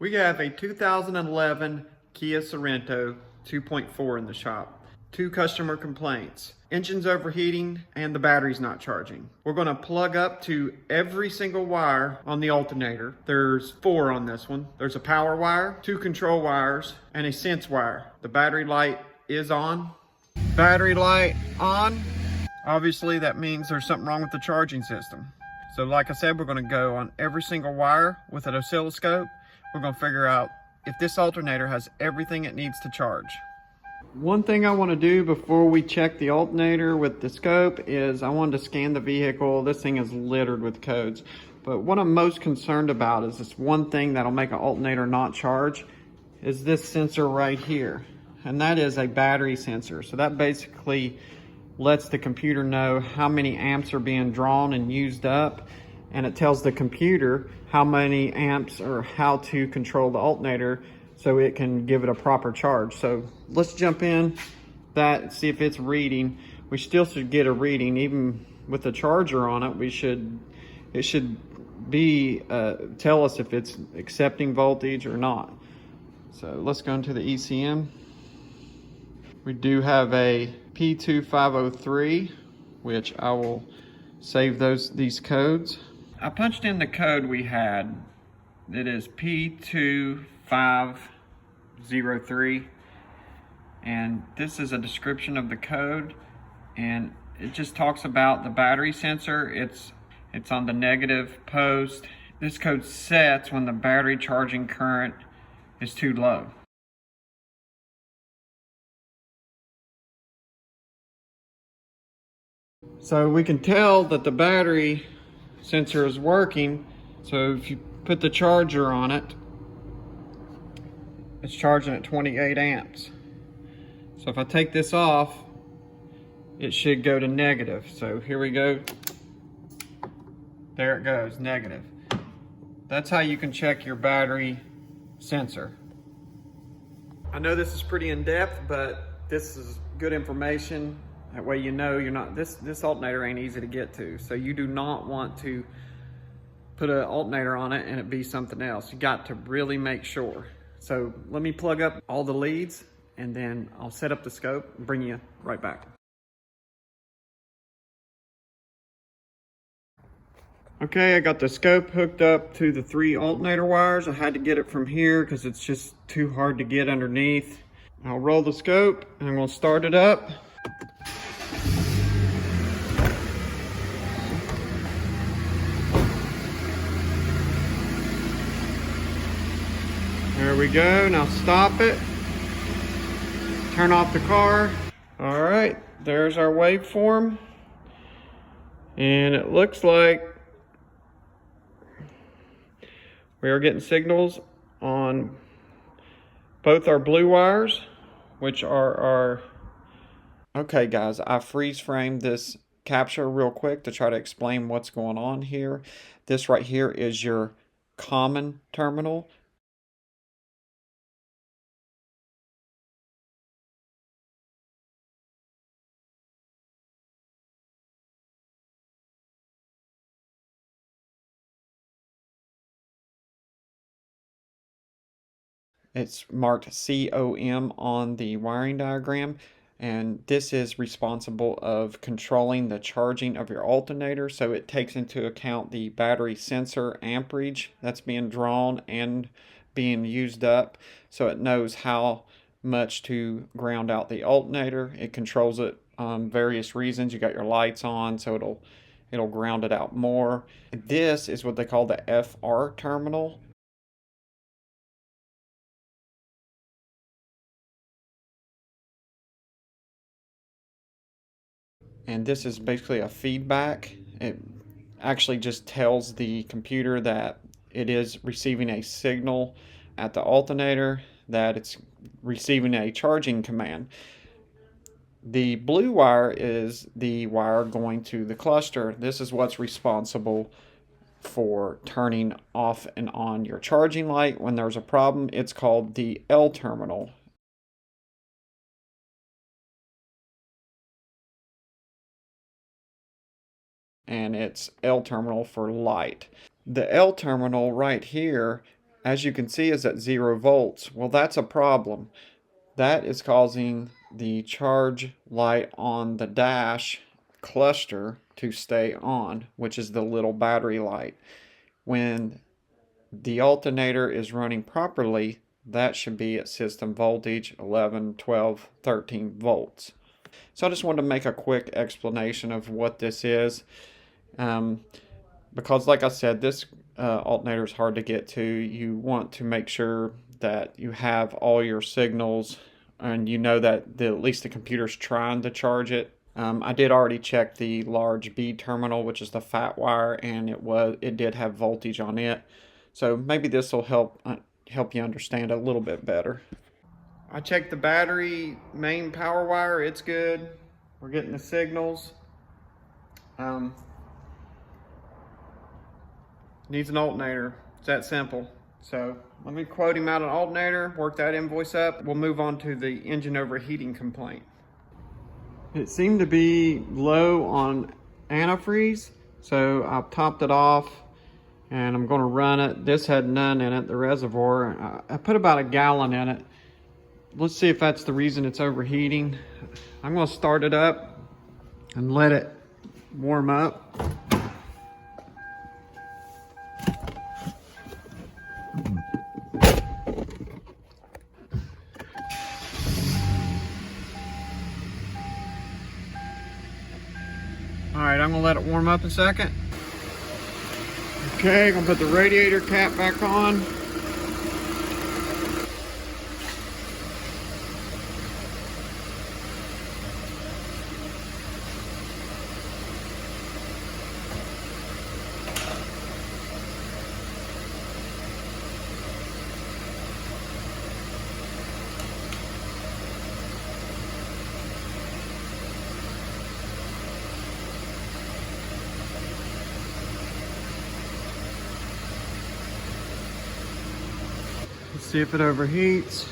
We have a 2011 Kia Sorento 2.4 in the shop. 2 customer complaints. Engine's overheating and the battery's not charging. We're going to plug up to every single wire on the alternator. There's 4 on this one. There's a power wire, 2 control wires, and a sense wire. The battery light is on. Battery light on. Obviously that means there's something wrong with the charging system. So like I said, we're going to go on every single wire with an oscilloscope. We're going to figure out if this alternator has everything it needs to charge. One thing I want to do before we check the alternator with the scope is I wanted to scan the vehicle. This thing is littered with codes. But what I'm most concerned about is this one thing that'll make an alternator not charge is this sensor right here. And that is a battery sensor. So that basically lets the computer know how many amps are being drawn and used up, and it tells the computer how many amps or how to control the alternator so it can give it a proper charge. So let's jump in that and see if it's reading. We still should get a reading even with the charger on it. It should be tell us if it's accepting voltage or not. So let's go into the ECM. We do have a P2503, which I will save these codes. I punched in the code we had. It is P2503, and this is a description of the code, and it just talks about the battery sensor. It's on the negative post. This code sets when the battery charging current is too low. So we can tell that the battery sensor is working. So if you put the charger on it, it's charging at 28 amps. So if I take this off, it should go to negative. So here we go. There it goes, negative. That's how you can check your battery sensor. I know this is pretty in-depth, but this is good information. That way you know you're not, this alternator ain't easy to get to. So you do not want to put an alternator on it and it be something else. You got to really make sure. So let me plug up all the leads and then I'll set up the scope and bring you right back. Okay, I got the scope hooked up to the 3 alternator wires. I had to get it from here because it's just too hard to get underneath. I'll roll the scope and we'll start it up. There we go. Now stop it. Turn off the car. All right, there's our waveform. And it looks like we are getting signals on both our blue wires, which are our... Okay guys, I freeze framed this capture real quick to try to explain what's going on here. This right here is your common terminal. It's marked COM on the wiring diagram, and this is responsible of controlling the charging of your alternator. So it takes into account the battery sensor amperage that's being drawn and being used up, so it knows how much to ground out the alternator. It controls it various reasons. You got your lights on, so it'll ground it out more. This is what they call the FR terminal. And this is basically a feedback. It actually just tells the computer that it is receiving a signal at the alternator, that it's receiving a charging command. The blue wire is the wire going to the cluster. This is what's responsible for turning off and on your charging light when there's a problem. It's called the L terminal. And it's L terminal for light. The L terminal right here as you can see, is at 0 volts. Well, that's a problem. That is causing the charge light on the dash cluster to stay on, which is the little battery light. When the alternator is running properly, that should be at system voltage 11, 12, 13 volts. So I just wanted to make a quick explanation of what this is. Because like I said, this alternator is hard to get to. You want to make sure that you have all your signals and you know that at least the computer's trying to charge it. I did already check the large B terminal, which is the fat wire, and it did have voltage on it. So maybe this will help you understand a little bit better. I checked the battery main power wire. It's good. We're getting the signals. Needs an alternator. It's that simple. So let me quote him out an alternator, work that invoice up. We'll move on to the engine overheating complaint. It seemed to be low on antifreeze, so I've topped it off and I'm going to run it. This had none in it, the reservoir. I put about a gallon in it. Let's see if that's the reason it's overheating. I'm going to start it up and let it warm up. All right, I'm gonna let it warm up a second. Okay, gonna put the radiator cap back on. Let's see if it overheats.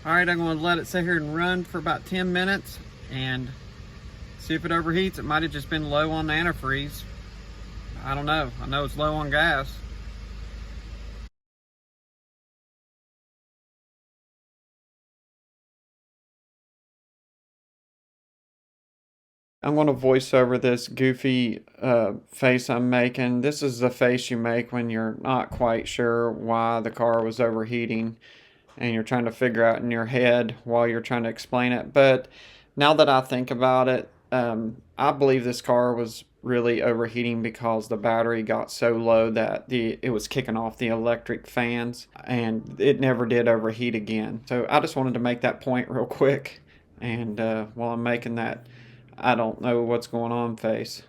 All right, I'm going to let it sit here and run for about 10 minutes and see if it overheats. It might have just been low on antifreeze. I don't know. I know it's low on gas. I'm going to voice over this goofy face I'm making. This is the face you make when you're not quite sure why the car was overheating and you're trying to figure out in your head while you're trying to explain it. But now that I think about it, I believe this car was really overheating because the battery got so low that it was kicking off the electric fans and it never did overheat again. So I just wanted to make that point real quick. And while I'm making that, I don't know what's going on face.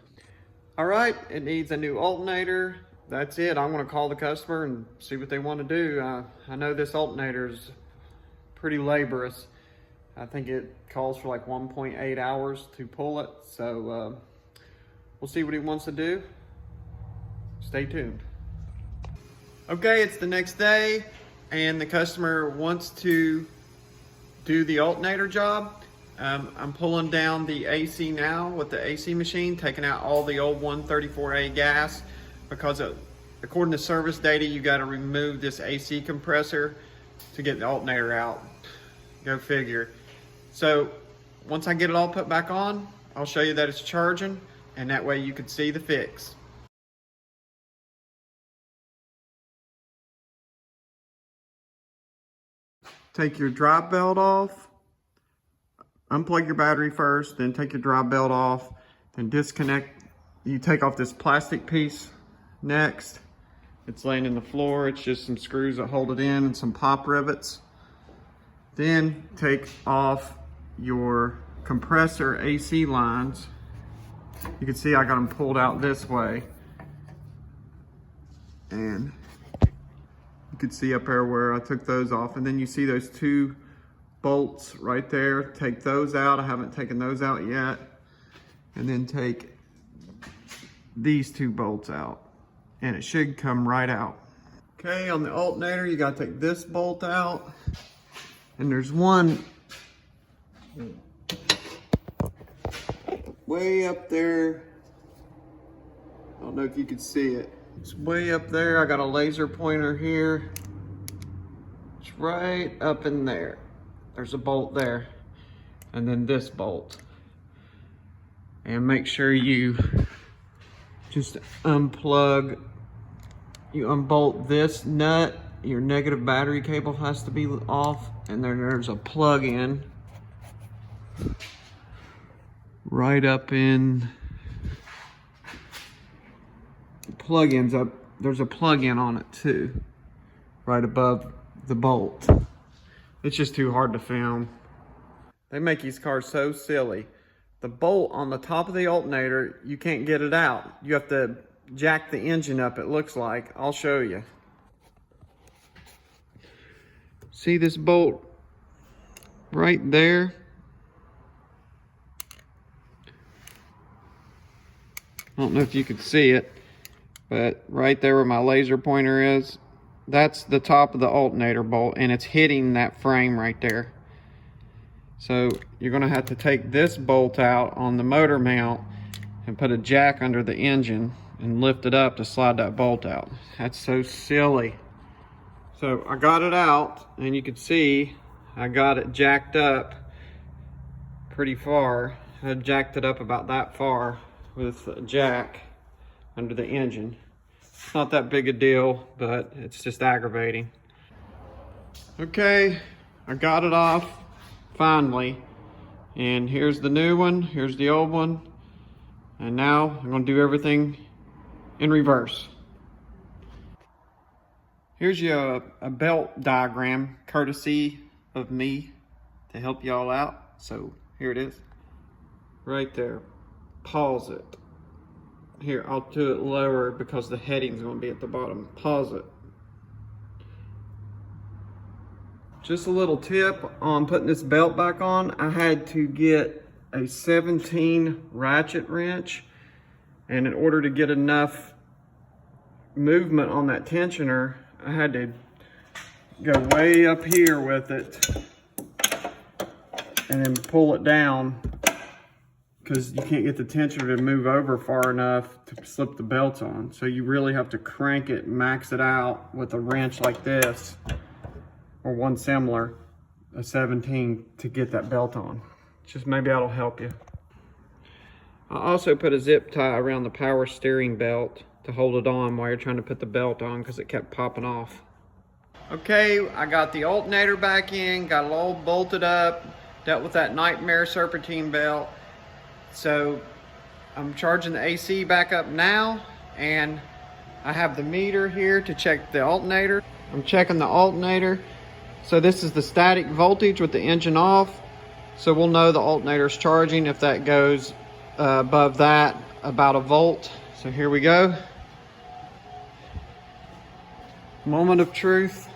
All right, it needs a new alternator. That's it. I'm going to call the customer and see what they want to do. I know this alternator is pretty laborious. I think it calls for like 1.8 hours to pull it. So we'll see what he wants to do. Stay tuned. Okay, it's the next day and the customer wants to do the alternator job. I'm pulling down the AC now with the AC machine, taking out all the old 134A gas because according to service data, you got to remove this AC compressor to get the alternator out. Go figure. So once I get it all put back on, I'll show you that it's charging, and that way you can see the fix. Take your drop belt off. Unplug your battery first, then take your drop belt off, then disconnect. You take off this plastic piece next. It's laying in the floor. It's just some screws that hold it in and some pop rivets. Then take off your compressor AC lines. You can see I got them pulled out this way. And you can see up there where I took those off. And then you see those two bolts right there. Take those out. I haven't taken those out yet. And then take these two bolts out, and it should come right out. Okay, on the alternator, you gotta take this bolt out, and there's one way up there. I don't know if you can see it. It's way up there. I got a laser pointer here. It's right up in there. There's a bolt there. And then this bolt. And make sure you just unplug, you unbolt this nut. Your negative battery cable has to be off. And then there's a plug in right up in, plug-ins up, there's a plug-in on it too, right above the bolt. It's just too hard to film. They make these cars so silly. The bolt on the top of the alternator, you can't get it out. You have to jack the engine up, it looks like. I'll show you. See this bolt right there? I don't know if you could see it, but right there where my laser pointer is, that's the top of the alternator bolt, and it's hitting that frame right there. So you're gonna have to take this bolt out on the motor mount and put a jack under the engine and lift it up to slide that bolt out. That's so silly. So I got it out, and you can see I got it jacked up pretty far. I jacked it up about that far with a jack under the engine. It's not that big a deal, but it's just aggravating. Okay, I got it off finally, and here's the new one, here's the old one, and now I'm going to do everything in reverse. Here's a belt diagram courtesy of me to help y'all out. So here it is right there. Pause it. Here, I'll do it lower because the heading's going to be at the bottom. Pause it. Just a little tip on putting this belt back on. I had to get a 17 ratchet wrench, and in order to get enough movement on that tensioner, I had to go way up here with it and then pull it down, because you can't get the tensioner to move over far enough to slip the belt on. So you really have to crank it, max it out with a wrench like this, or one similar, a 17, to get that belt on. Just maybe that'll help you. I also put a zip tie around the power steering belt to hold it on while you're trying to put the belt on, because it kept popping off. Okay, I got the alternator back in, got it all bolted up, dealt with that nightmare serpentine belt. So I'm charging the AC back up now, and I have the meter here to check the alternator. I'm checking the alternator. So this is the static voltage with the engine off. So we'll know the alternator's charging if that goes above that, about a volt. So here we go. Moment of truth.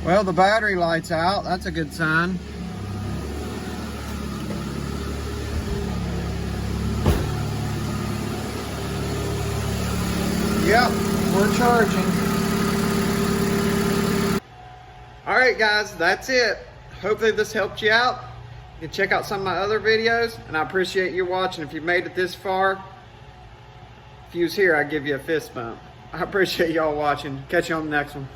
Well, the battery light's out. That's a good sign. Yep, we're charging. All right, guys, that's it. Hopefully this helped you out. You can check out some of my other videos, and I appreciate you watching. If you made it this far, if you was here, I'd give you a fist bump. I appreciate y'all watching. Catch you on the next one.